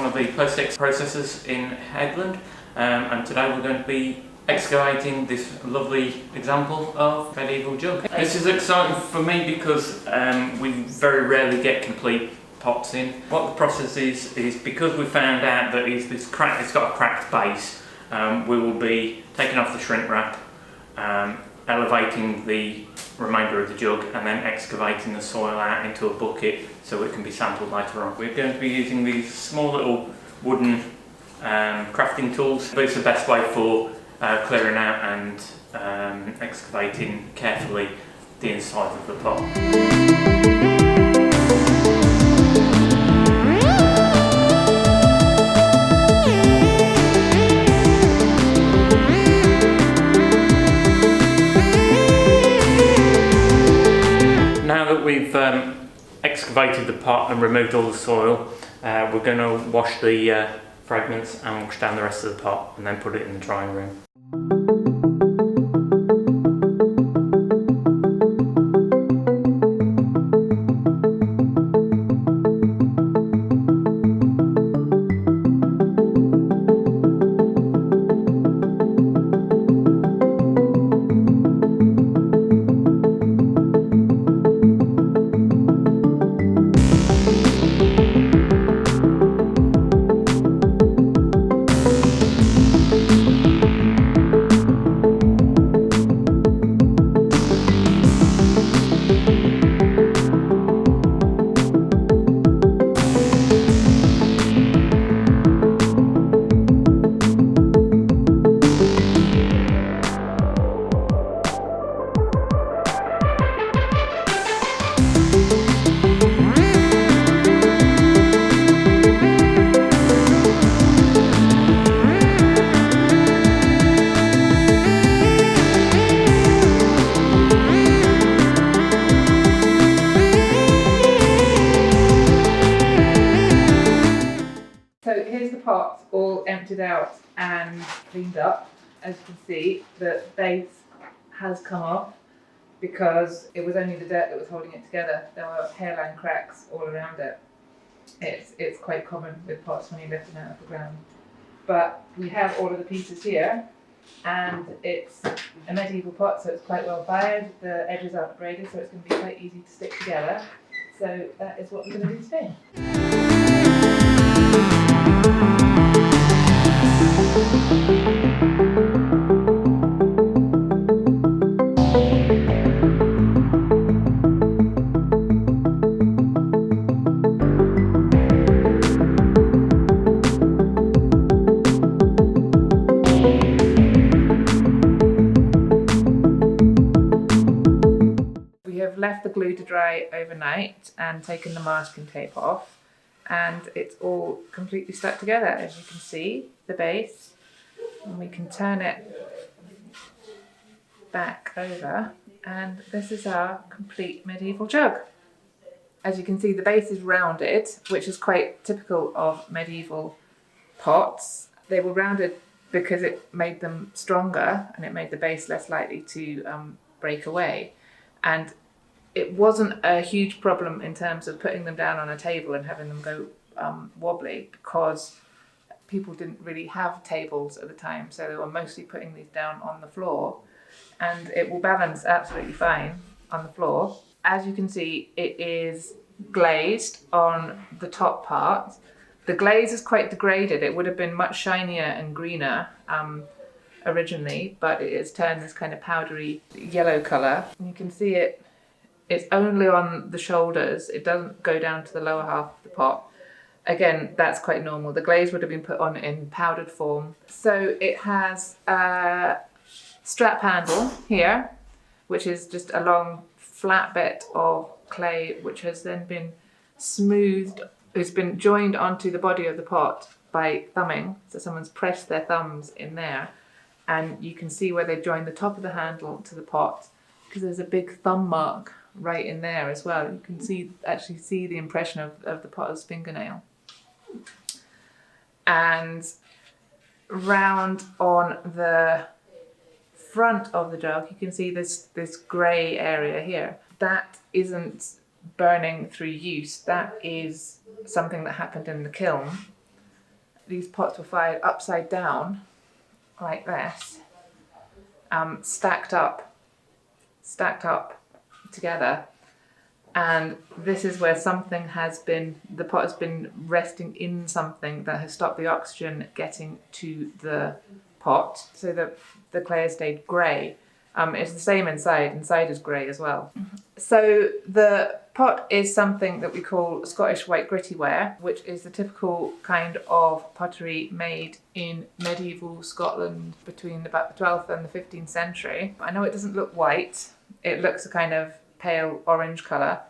one of the post-ex processors in Headland, and today we're going to be excavating this lovely example of medieval jug. This is exciting for me because we very rarely get complete pots in. What the process is because we found out that it's got a cracked base, we will be taking off the shrink wrap, elevating the remainder of the jug and then excavating the soil out into a bucket so it can be sampled later on. We're going to be using these small little wooden crafting tools, but it's the best way for clearing out and excavating carefully the inside of the pot. Now that we've excavated the pot and removed all the soil, we're going to wash the fragments and wash down the rest of the pot and then put it in the drying room. So here's the pot all emptied out and cleaned up. As you can see, the base has come off because it was only the dirt that was holding it together. There were hairline cracks all around it. It's quite common with pots when you lift them out of the ground. But we have all of the pieces here, and it's a medieval pot, so it's quite well fired. The edges aren't braided, so it's going to be quite easy to stick together. So that is what we're going to do today. We have left the glue to dry overnight and taken the masking tape off, and it's all completely stuck together, as you can see, the base, and we can turn it back over, and this is our complete medieval jug. As you can see, the base is rounded, which is quite typical of medieval pots. They were rounded because it made them stronger and it made the base less likely to break away. And it wasn't a huge problem in terms of putting them down on a table and having them go wobbly, because people didn't really have tables at the time, so they were mostly putting these down on the floor, and it will balance absolutely fine on the floor. As you can see, it is glazed on the top part. The glaze is quite degraded. It would have been much shinier and greener originally, but it has turned this kind of powdery yellow colour. You can see it's only on the shoulders. It doesn't go down to the lower half of the pot. Again, that's quite normal. The glaze would have been put on in powdered form. So it has a strap handle here, which is just a long flat bit of clay, which has then been smoothed. It's been joined onto the body of the pot by thumbing. So someone's pressed their thumbs in there, and you can see where they've joined the top of the handle to the pot, because there's a big thumb mark right in there as well. You can actually see the impression of the potter's fingernail. And round on the front of the jug, you can see this grey area here. That isn't burning through use. That is something that happened in the kiln these pots were fired upside down, like this, stacked up together. And this is where the pot has been resting in something that has stopped the oxygen getting to the pot, so that the clay has stayed grey. It's the same inside. Inside is grey as well. So the pot is something that we call Scottish white gritty ware, which is the typical kind of pottery made in medieval Scotland between about the 12th and the 15th century. I know it doesn't look white. It looks a kind of pale orange colour,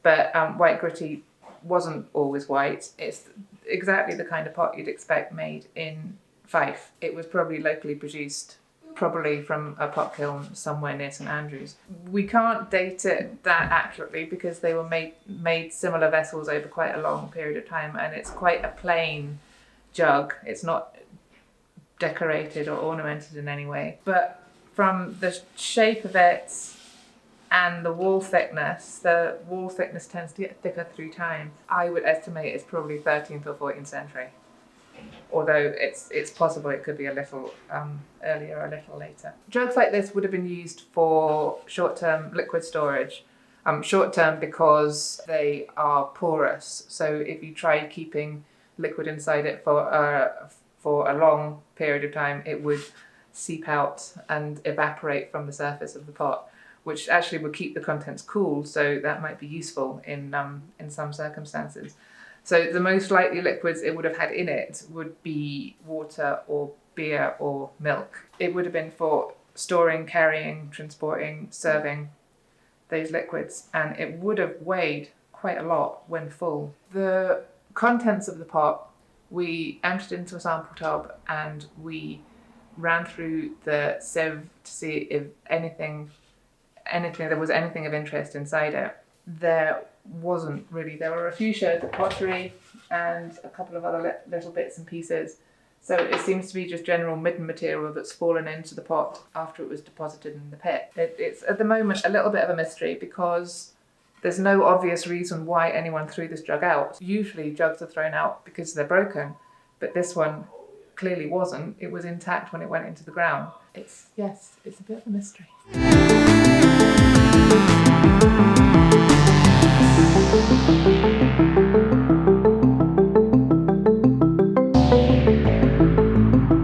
but white gritty wasn't always white. It's exactly the kind of pot you'd expect made in Fife. It was probably locally produced, probably from a pot kiln somewhere near St Andrews. We can't date it that accurately because they were made similar vessels over quite a long period of time, and it's quite a plain jug. It's not decorated or ornamented in any way. But from the shape of it and the wall thickness tends to get thicker through time. I would estimate it's probably 13th or 14th century. Although it's possible it could be a little earlier or a little later. Jugs like this would have been used for short-term liquid storage. Short-term because they are porous. So if you try keeping liquid inside it for a long period of time, it would seep out and evaporate from the surface of the pot, which actually would keep the contents cool. So that might be useful in some circumstances. So the most likely liquids it would have had in it would be water or beer or milk. It would have been for storing, carrying, transporting, serving those liquids, and it would have weighed quite a lot when full. The contents of the pot we emptied into a sample tub and we ran through the sieve to see if there was anything of interest inside it. There wasn't really. There were a few shards of pottery and a couple of other little bits and pieces. So it seems to be just general midden material that's fallen into the pot after it was deposited in the pit. It's at the moment a little bit of a mystery because there's no obvious reason why anyone threw this jug out. Usually jugs are thrown out because they're broken, but this one clearly wasn't. It was intact when it went into the ground. It's a bit of a mystery.